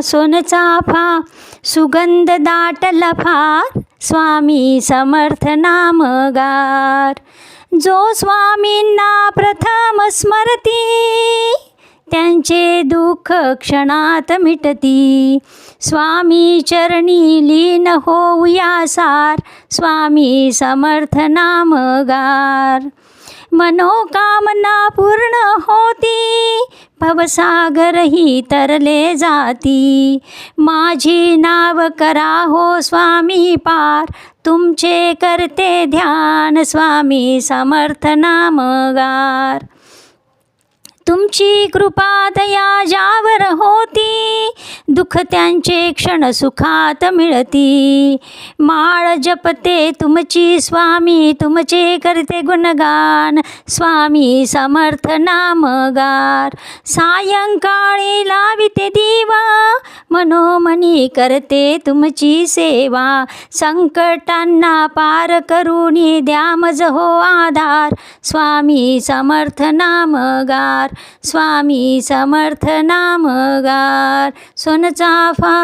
सोनचाफा सुगंध दाटला फार, स्वामी समर्थ नामगार. जो स्वामींना प्रथम स्मरती, त्यांचे दुःख क्षणात मिटती. स्वामी चरणी लीन होऊया सार, स्वामी समर्थ नामगार. मनोकामना पूर्ण होती, भवसागरही तरले जाती. माझी नाव करा हो स्वामी पार, तुमचे करते ध्यान स्वामी समर्थ नामगार. तुमची कृपा दया ज्यावर होती, दुःख त्यांचे क्षण सुखात मिळती. माळ जपते तुमची स्वामी, तुमचे करते गुणगान स्वामी समर्थ नामगार. सायंकाळी लाविते दिवा, मनोमनी करते तुमची सेवा. संकटांना पार करूनी द्या मज हो आधार, स्वामी समर्थ नामगार. स्वामी समर्थ नामगार. सोनचाफा.